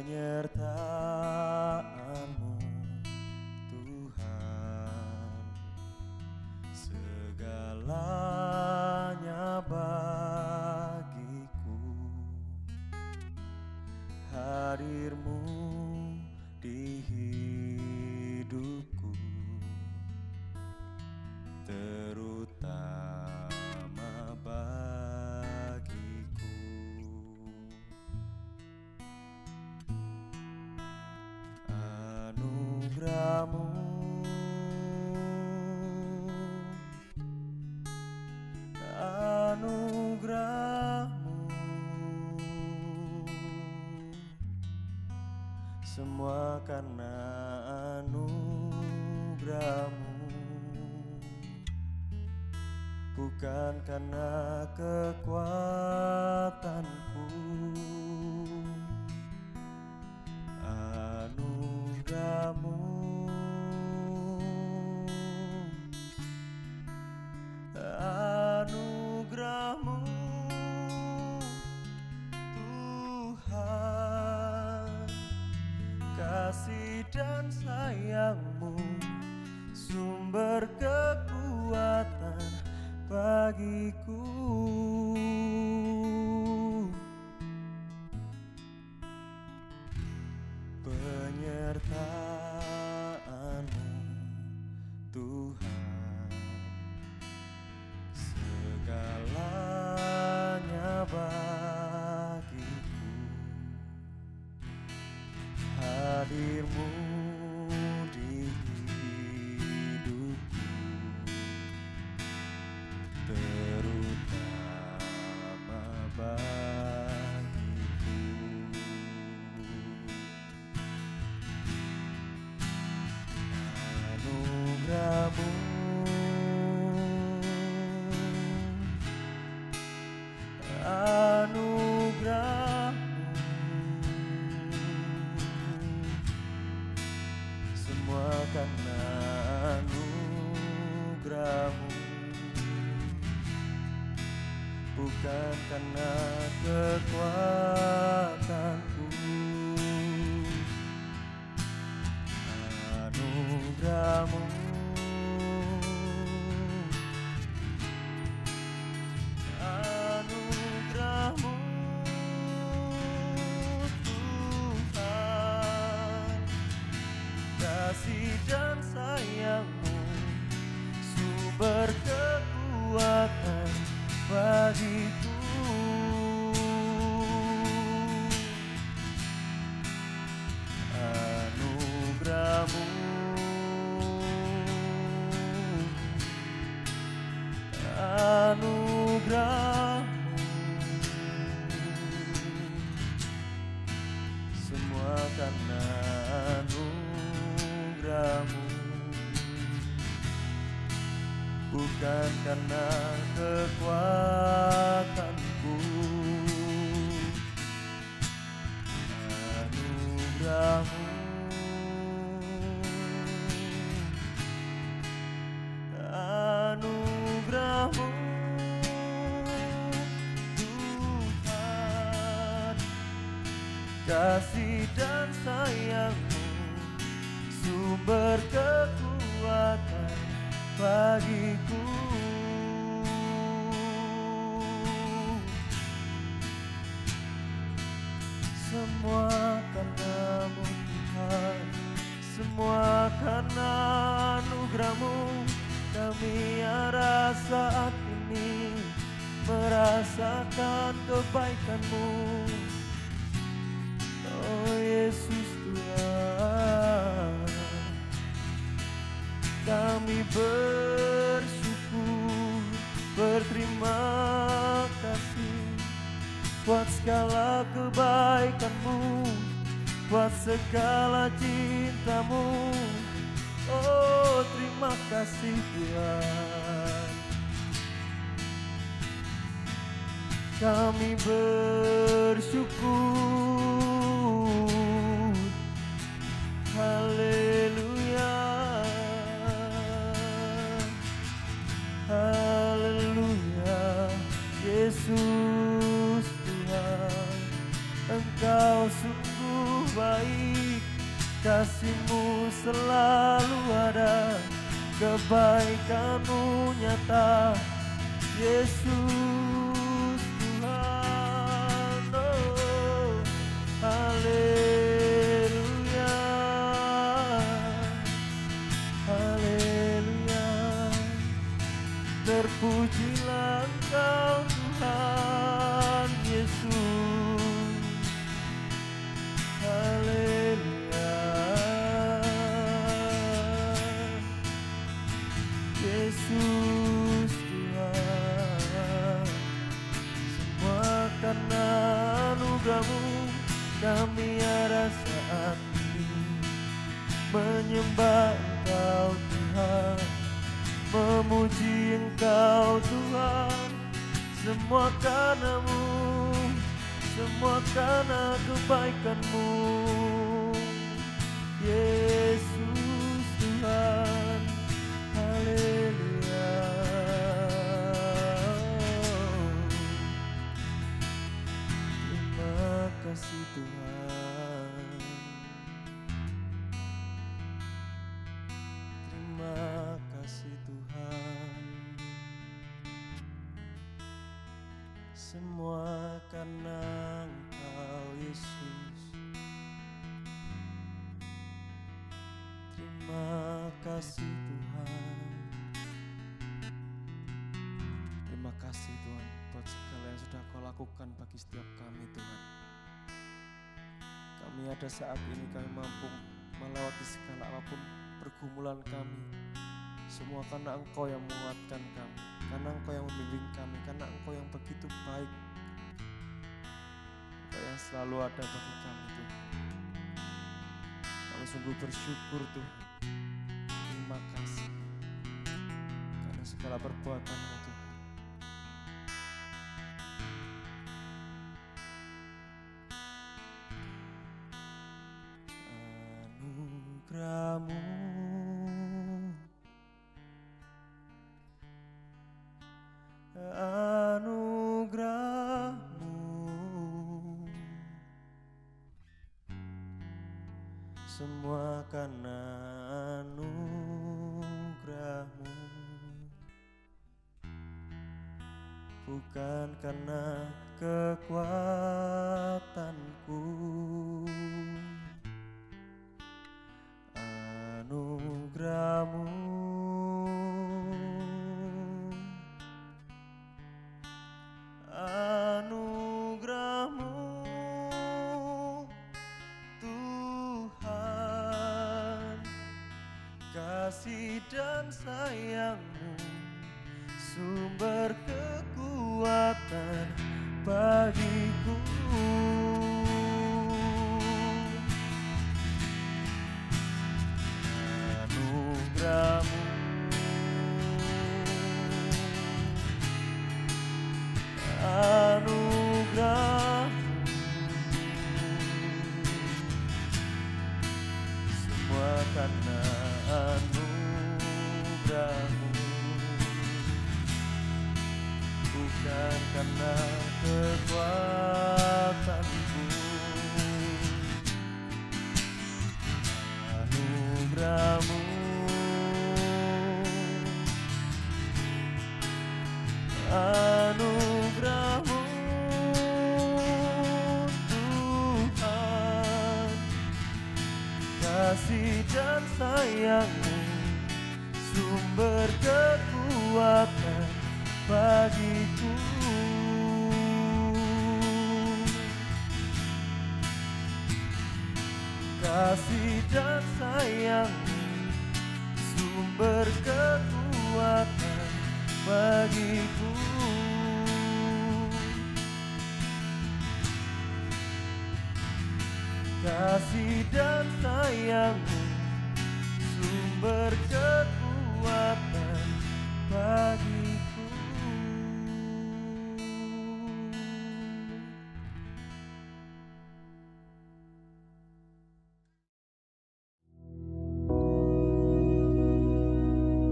penyertaan-Mu Tuhan, segalanya bagiku. Hadir-Mu di hidupku, terutama bagiku. Anugerah-Mu, anugerah-Mu, semua karena anugerah-Mu, bukan karena kekuatanku. Anugerah-Mu, anugerah-Mu Tuhan, kasih dan sayang-Mu sumber kekuatan bagiku. Penyertaan-Mu Tuhan, segalanya bagiku. Hadir-Mu di hidupku, terutama bagiku. Anugerah-Mu, anugerah-Mu, semua karena anugerah-Mu, bukan karena kekuatanku. Anugerah-Mu, anugerah-Mu Tuhan, kasih dan sayang-Mu sumber kekuatan bagiku. Anugerah-Mu, anugerah-Mu, semua karena anugerah-Mu, bukan karena kekuatanku. Anugerah-Mu, anugerah-Mu Tuhan, kasih dan sayang-Mu sumber kekuatan bagiku. Semua karena-Mu Tuhan, semua karena anugerah-Mu, kami ada saat ini merasakan kebaikan-Mu. Oh Yesus Tuhan, kami bersyukur, berterima kasih buat segala kebaikan-Mu, buat segala cinta-Mu. Oh terima kasih Tuhan, kami bersyukur. Haleluya, haleluya. Yesus Tuhan, Engkau sungguh kasih-Mu selalu ada, kebaikan-Mu nyata, Yesus Tuhan. Oh, haleluya, haleluya. Terpujilah Engkau Tuhan Yesus, haleluya. Yesus Tuhan, semua karena anugerah-Mu kami ada saat ini, menyembah Engkau Tuhan, memuji Engkau Tuhan, semua karena-Mu, semua karena kebaikan-Mu, Yesus Tuhan, haleluya. Terima kasih Tuhan, terima kasih Tuhan, semua karena Engkau Yesus. Terima kasih Tuhan. Terima kasih Tuhan buat segala yang sudah Kau lakukan bagi setiap kami Tuhan. Kami ada saat ini, kami mampu melewati segala apapun pergumulan kami. Semua karena Engkau yang menguatkan kami, karena Engkau yang membimbing kami, karena Engkau yang begitu baik, Engkau yang selalu ada bagi kami Tuhan. Kami sungguh bersyukur Tuhan. Terima kasih karena segala perbuatan-Mu Tuhan. Anugerah-Mu semua karena anugerah-Mu, bukan karena kekuatanku. Anugerah-Mu, anugerah-Mu Tuhan, kasih dan sayang-Mu, sumber kekuatan bagiku. Anugerah-Mu, anugerah-Mu, semua karena anugerah-Mu, bukan karena kekuatanku. Anugerah-Mu, anugerah-Mu Tuhan, kasih dan sayang-Mu, sumber kekuatan bagiku. Kasih dan sayang-Mu, sumber kekuatan bagiku. Kasih dan sayang-Mu, sumber kekuatan bagiku.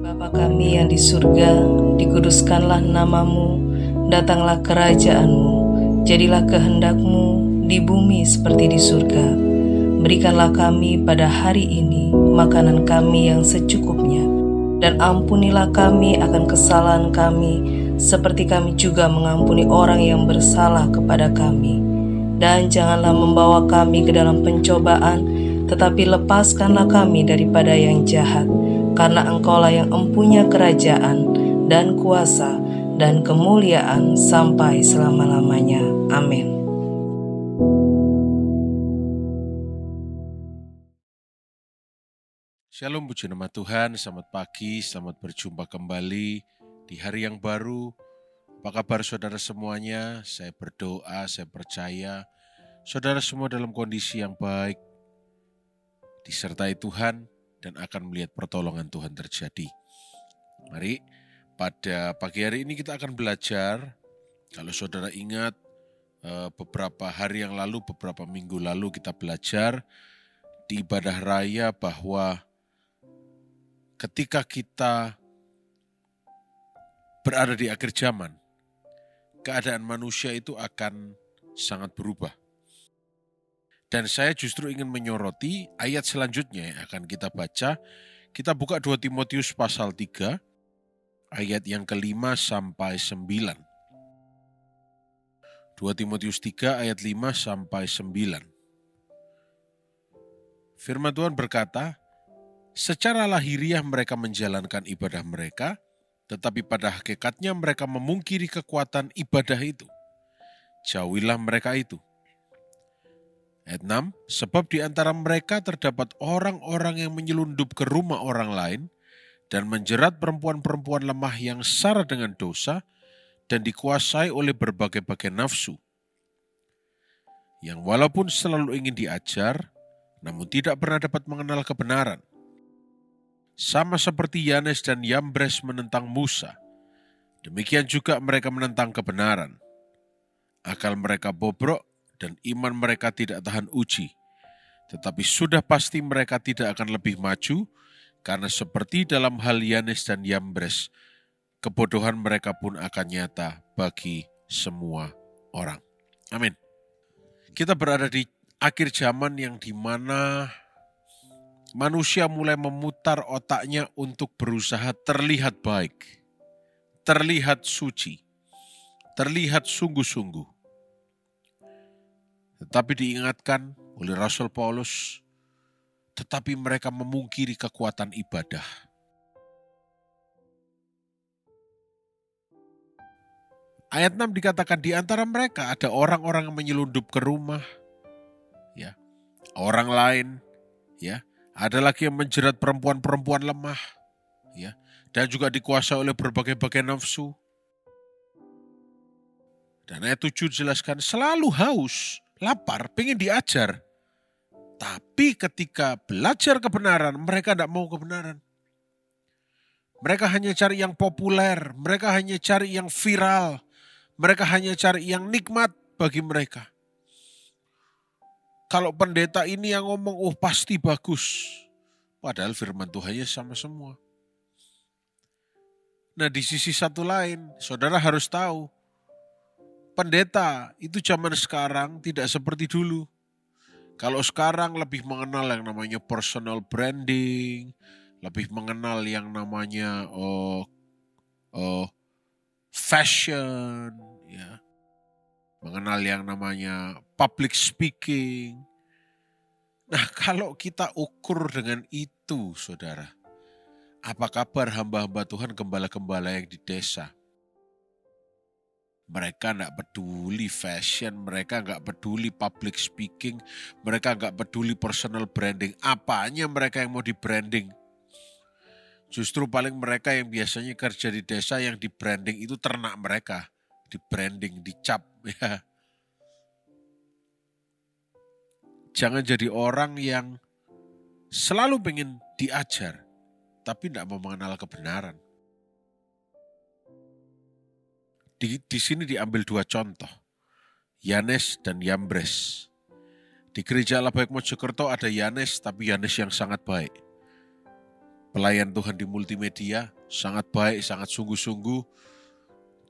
Bapa kami yang di surga, dikuduskanlah nama-Mu, datanglah kerajaan-Mu, jadilah kehendak-Mu di bumi seperti di surga. Berikanlah kami pada hari ini makanan kami yang secukupnya, dan ampunilah kami akan kesalahan kami, seperti kami juga mengampuni orang yang bersalah kepada kami. Dan janganlah membawa kami ke dalam pencobaan, tetapi lepaskanlah kami daripada yang jahat, karena Engkaulah yang empunya kerajaan dan kuasa dan kemuliaan sampai selama-lamanya. Amin. Shalom, puji nama Tuhan, selamat pagi, selamat berjumpa kembali di hari yang baru. Apa kabar saudara semuanya? Saya berdoa, saya percaya saudara semua dalam kondisi yang baik, disertai Tuhan dan akan melihat pertolongan Tuhan terjadi. Mari pada pagi hari ini kita akan belajar. Kalau saudara ingat beberapa hari yang lalu, beberapa minggu lalu kita belajar di ibadah raya bahwa ketika kita berada di akhir zaman, keadaan manusia itu akan sangat berubah. Dan saya justru ingin menyoroti ayat selanjutnya yang akan kita baca. Kita buka 2 Timotius pasal 3, ayat yang ke-5 sampai 9. 2 Timotius 3 ayat 5 sampai 9. Firman Tuhan berkata, secara lahiriah mereka menjalankan ibadah mereka, tetapi pada hakikatnya mereka memungkiri kekuatan ibadah itu. Jauhilah mereka itu. Ayat 6, sebab di antara mereka terdapat orang-orang yang menyelundup ke rumah orang lain dan menjerat perempuan-perempuan lemah yang sara dengan dosa dan dikuasai oleh berbagai-bagai nafsu, yang walaupun selalu ingin diajar, namun tidak pernah dapat mengenal kebenaran. Sama seperti Yanes dan Yambres menentang Musa, demikian juga mereka menentang kebenaran. Akal mereka bobrok dan iman mereka tidak tahan uji. Tetapi sudah pasti mereka tidak akan lebih maju, karena seperti dalam hal Yanes dan Yambres, kebodohan mereka pun akan nyata bagi semua orang. Amin. Kita berada di akhir zaman yang dimana manusia mulai memutar otaknya untuk berusaha terlihat baik, terlihat suci, terlihat sungguh-sungguh. Tetapi diingatkan oleh Rasul Paulus, tetapi mereka memungkiri kekuatan ibadah. Ayat 6 dikatakan di antara mereka ada orang-orang yang menyelundup ke rumah, ya, orang lain, ya. Ada lagi yang menjerat perempuan-perempuan lemah, ya, dan juga dikuasai oleh berbagai-bagai nafsu. Dan ayat 7 jelaskan selalu haus, lapar, pengen diajar. Tapi ketika belajar kebenaran, mereka tidak mau kebenaran. Mereka hanya cari yang populer, mereka hanya cari yang viral, mereka hanya cari yang nikmat bagi mereka. Kalau pendeta ini yang ngomong, oh pasti bagus. Padahal firman Tuhannya sama semua. Nah di sisi satu lain, saudara harus tahu, pendeta itu zaman sekarang tidak seperti dulu. Kalau sekarang lebih mengenal yang namanya personal branding, lebih mengenal yang namanya fashion, ya, mengenal yang namanya public speaking. Nah kalau kita ukur dengan itu saudara, apa kabar hamba-hamba Tuhan, gembala-gembala yang di desa? Mereka tidak peduli fashion, mereka nggak peduli public speaking, mereka nggak peduli personal branding. Apanya mereka yang mau di branding? Justru paling mereka yang biasanya kerja di desa yang di branding itu ternak mereka. Di branding, dicap. Ya. Jangan jadi orang yang selalu pengen diajar, tapi tidak mau mengenal kebenaran. Di sini diambil 2 contoh, Yanes dan Yambres. Di gereja Allah Baik Mojokerto ada Yanes, tapi Yanes yang sangat baik. Pelayan Tuhan di multimedia, sangat baik, sangat sungguh-sungguh.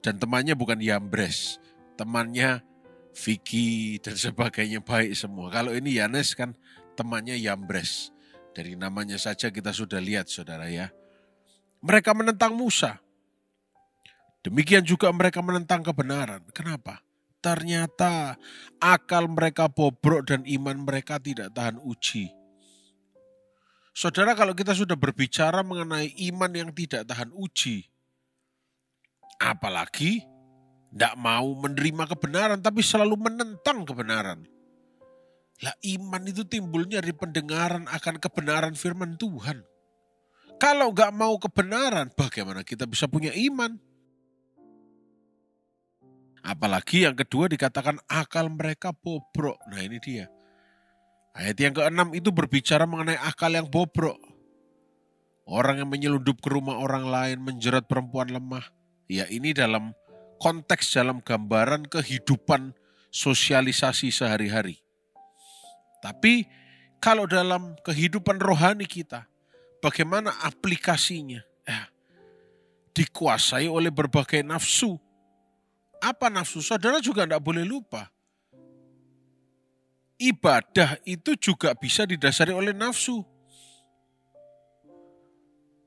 Dan temannya bukan Yambres, temannya Vicky dan sebagainya baik semua. Kalau ini Yanes kan temannya Yambres. Dari namanya saja kita sudah lihat saudara ya. Mereka menentang Musa. Demikian juga mereka menentang kebenaran. Kenapa? Ternyata akal mereka bobrok dan iman mereka tidak tahan uji. Saudara, kalau kita sudah berbicara mengenai iman yang tidak tahan uji, apalagi tidak mau menerima kebenaran tapi selalu menentang kebenaran. Lah, iman itu timbulnya dari pendengaran akan kebenaran firman Tuhan. Kalau nggak mau kebenaran, bagaimana kita bisa punya iman? Apalagi yang kedua dikatakan akal mereka bobrok. Nah ini dia. Ayat yang ke-6 itu berbicara mengenai akal yang bobrok. Orang yang menyelundup ke rumah orang lain, menjerat perempuan lemah. Ya ini dalam konteks, dalam gambaran kehidupan sosialisasi sehari-hari. Tapi kalau dalam kehidupan rohani kita, bagaimana aplikasinya? Dikuasai oleh berbagai nafsu. Apa nafsu? Saudara juga tidak boleh lupa. Ibadah itu juga bisa didasari oleh nafsu.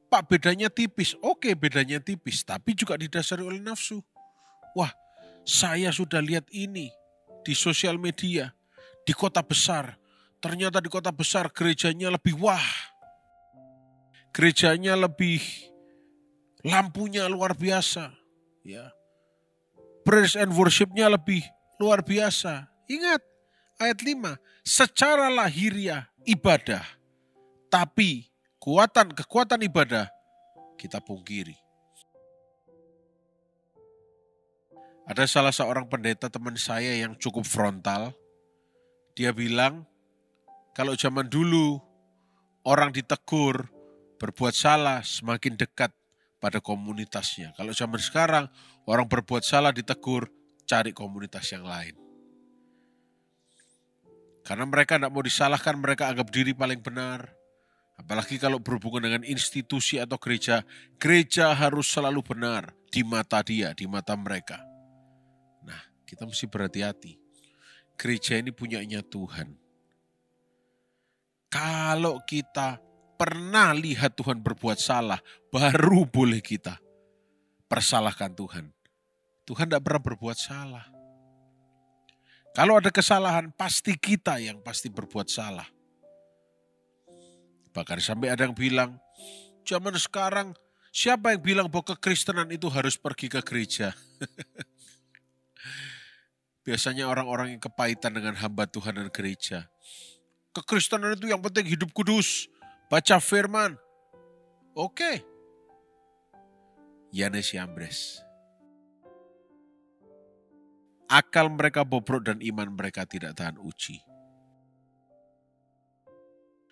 Pak, bedanya tipis. Oke, bedanya tipis, tapi juga didasari oleh nafsu. Wah, saya sudah lihat ini di sosial media, di kota besar. Ternyata di kota besar gerejanya lebih wah. Gerejanya lebih, lampunya luar biasa. Ya. Praise and worship-nya lebih luar biasa. Ingat ayat 5, secara lahiriah ibadah, tapi kekuatan ibadah kita pungkiri. Ada salah seorang pendeta teman saya yang cukup frontal. Dia bilang, kalau zaman dulu orang ditegur, berbuat salah semakin dekat pada komunitasnya. Kalau zaman sekarang orang berbuat salah ditegur, cari komunitas yang lain. Karena mereka tidak mau disalahkan, mereka anggap diri paling benar. Apalagi kalau berhubungan dengan institusi atau gereja, gereja harus selalu benar di mata dia, di mata mereka. Nah, kita mesti berhati-hati. Gereja ini punyanya Tuhan. Kalau kita pernah lihat Tuhan berbuat salah, baru boleh kita persalahkan Tuhan. Tuhan tidak pernah berbuat salah. Kalau ada kesalahan, pasti kita yang pasti berbuat salah. Bahkan sampai ada yang bilang, zaman sekarang siapa yang bilang bahwa kekristenan itu harus pergi ke gereja? Biasanya orang-orang yang kepahitan dengan hamba Tuhan dan gereja. Kekristenan itu yang penting hidup kudus, baca firman. Oke. Yanes Yambres. Akal mereka bobrok dan iman mereka tidak tahan uji.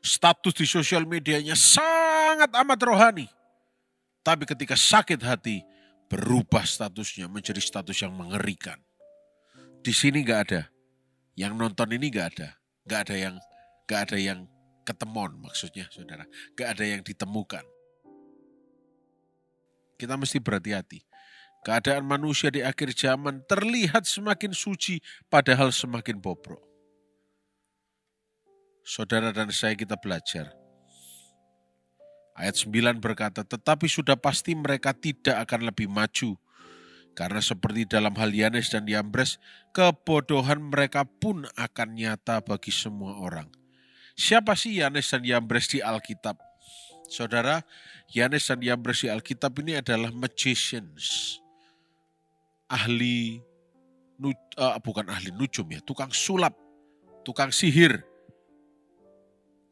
Status di sosial medianya sangat amat rohani. Tapi ketika sakit hati, berubah statusnya menjadi status yang mengerikan. Di sini gak ada. Yang nonton ini gak ada. Gak ada yang ketemuan maksudnya saudara. Gak ada yang ditemukan. Kita mesti berhati-hati. Keadaan manusia di akhir zaman terlihat semakin suci padahal semakin bobrok. Saudara dan saya kita belajar. Ayat 9 berkata, tetapi sudah pasti mereka tidak akan lebih maju. Karena seperti dalam hal Yanes dan Yambres, kebodohan mereka pun akan nyata bagi semua orang. Siapa sih Yanes dan Yambres di Alkitab? Saudara, Yanes dan Yambres di Alkitab ini adalah magicians. Bukan ahli nujum ya, tukang sulap, tukang sihir.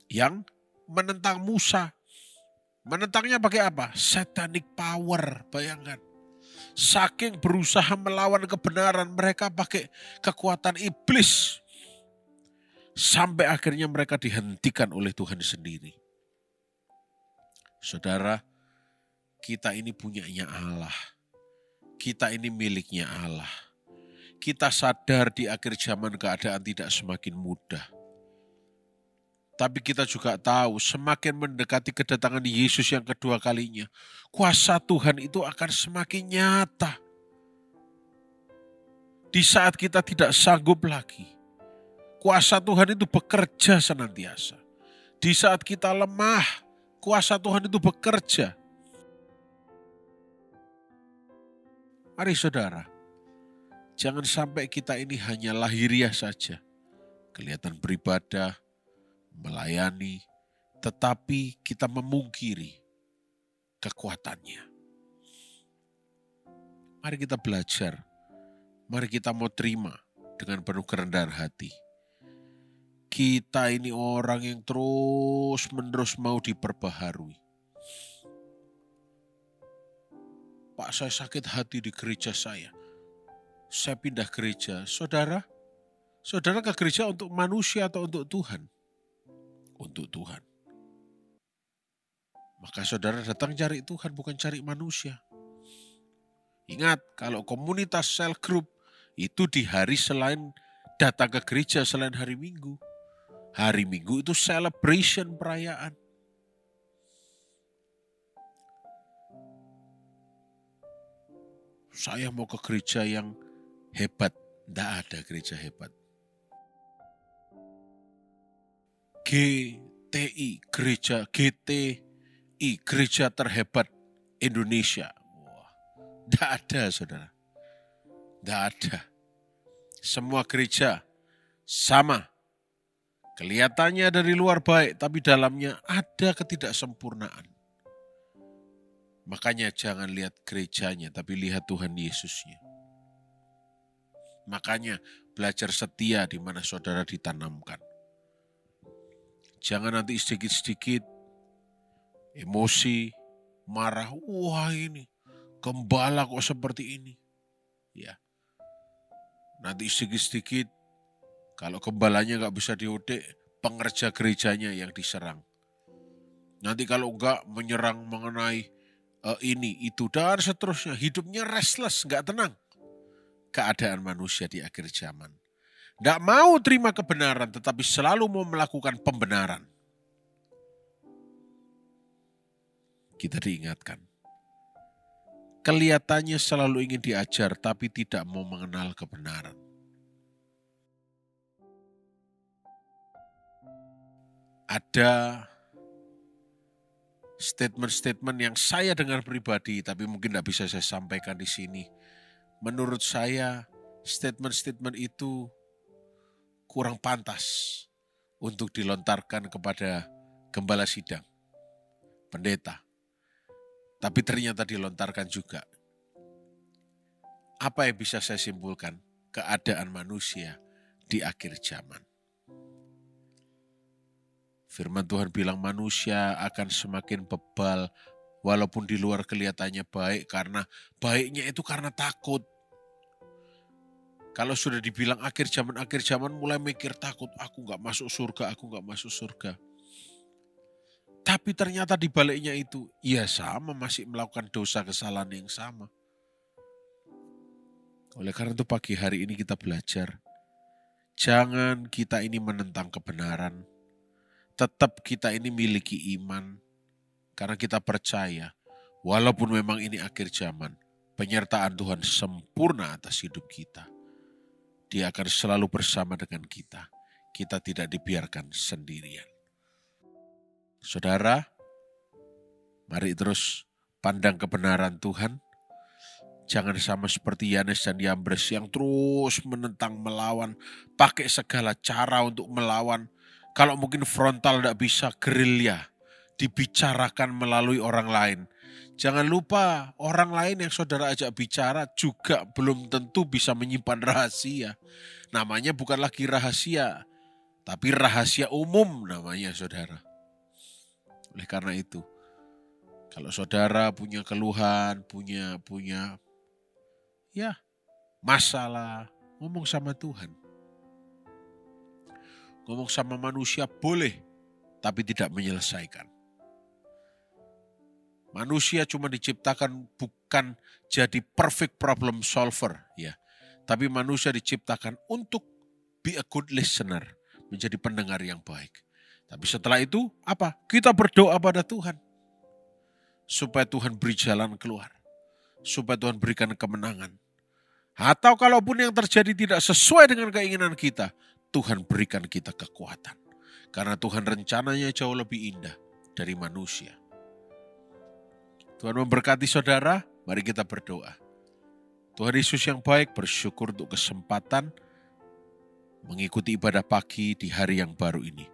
Yang menentang Musa. Menentangnya pakai apa? Satanic power, bayangkan. Saking berusaha melawan kebenaran, mereka pakai kekuatan iblis. Sampai akhirnya mereka dihentikan oleh Tuhan sendiri. Saudara, kita ini punyanya Allah. Kita ini miliknya Allah. Kita sadar di akhir zaman keadaan tidak semakin mudah. Tapi kita juga tahu semakin mendekati kedatangan Yesus yang kedua kalinya, kuasa Tuhan itu akan semakin nyata. Di saat kita tidak sanggup lagi, kuasa Tuhan itu bekerja senantiasa. Di saat kita lemah, kuasa Tuhan itu bekerja. Mari saudara, jangan sampai kita ini hanya lahiriah saja. Kelihatan beribadah, melayani, tetapi kita memungkiri kekuatannya. Mari kita belajar, mari kita mau terima dengan penuh kerendahan hati. Kita ini orang yang terus-menerus mau diperbaharui. Pak, saya sakit hati di gereja saya pindah gereja. Saudara ke gereja untuk manusia atau untuk Tuhan? Untuk Tuhan. Maka saudara datang cari Tuhan, bukan cari manusia. Ingat, kalau komunitas cell group itu di hari selain datang ke gereja selain hari Minggu. Hari Minggu itu celebration, perayaan. Saya mau ke gereja yang hebat. Tidak ada gereja hebat. GTI, gereja terhebat Indonesia. Wah, tidak ada, saudara. Tidak ada. Semua gereja sama. Kelihatannya dari luar baik, tapi dalamnya ada ketidaksempurnaan. Makanya jangan lihat gerejanya, tapi lihat Tuhan Yesusnya. Makanya belajar setia di mana saudara ditanamkan. Jangan nanti sedikit-sedikit emosi, marah. Wah, ini gembala kok seperti ini. Ya. Nanti sedikit-sedikit kalau gembalanya gak bisa diodik, pengerja gerejanya yang diserang. Nanti kalau enggak menyerang mengenai ini, itu, dan seterusnya. Hidupnya restless, gak tenang. Keadaan manusia di akhir zaman. Gak mau terima kebenaran, tetapi selalu mau melakukan pembenaran. Kita diingatkan. Kelihatannya selalu ingin diajar, tapi tidak mau mengenal kebenaran. Ada statement-statement yang saya dengar pribadi, tapi mungkin tidak bisa saya sampaikan di sini. Menurut saya, statement-statement itu kurang pantas untuk dilontarkan kepada gembala sidang, pendeta. Tapi ternyata dilontarkan juga. Apa yang bisa saya simpulkan? Keadaan manusia di akhir zaman. Firman Tuhan bilang manusia akan semakin bebal walaupun di luar kelihatannya baik, karena baiknya itu karena takut. Kalau sudah dibilang akhir zaman mulai mikir takut, aku gak masuk surga. Tapi ternyata di baliknya itu, ya sama, masih melakukan dosa kesalahan yang sama. Oleh karena itu pagi hari ini kita belajar, jangan kita ini menentang kebenaran. Tetap kita ini miliki iman, karena kita percaya, walaupun memang ini akhir zaman, penyertaan Tuhan sempurna atas hidup kita. Dia akan selalu bersama dengan kita. Kita tidak dibiarkan sendirian. Saudara, mari terus pandang kebenaran Tuhan. Jangan sama seperti Yanes dan Yambres yang terus menentang, melawan, pakai segala cara untuk melawan. Kalau mungkin frontal tidak bisa, gerilya, dibicarakan melalui orang lain. Jangan lupa orang lain yang saudara ajak bicara juga belum tentu bisa menyimpan rahasia. Namanya bukan lagi rahasia, tapi rahasia umum namanya, saudara. Oleh karena itu, kalau saudara punya keluhan, punya masalah, ngomong sama Tuhan. Ngomong sama manusia boleh, tapi tidak menyelesaikan. Manusia cuma diciptakan bukan jadi perfect problem solver, ya. Tapi manusia diciptakan untuk be a good listener, menjadi pendengar yang baik. Tapi setelah itu apa? Kita berdoa pada Tuhan supaya Tuhan beri jalan keluar, supaya Tuhan berikan kemenangan. Atau kalaupun yang terjadi tidak sesuai dengan keinginan kita, Tuhan berikan kita kekuatan. Karena Tuhan rencananya jauh lebih indah dari manusia. Tuhan memberkati saudara, mari kita berdoa. Tuhan Yesus yang baik, bersyukur untuk kesempatan mengikuti ibadah pagi di hari yang baru ini.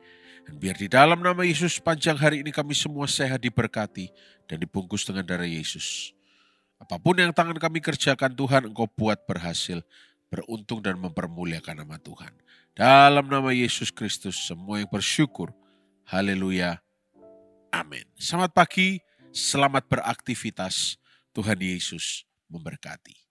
Dan biar di dalam nama Yesus panjang hari ini kami semua sehat, diberkati dan dibungkus dengan darah Yesus. Apapun yang tangan kami kerjakan Tuhan, Engkau buat berhasil, beruntung dan mempermuliakan nama Tuhan. Dalam nama Yesus Kristus semua yang bersyukur. Haleluya. Amin. Selamat pagi, selamat beraktivitas. Tuhan Yesus memberkati.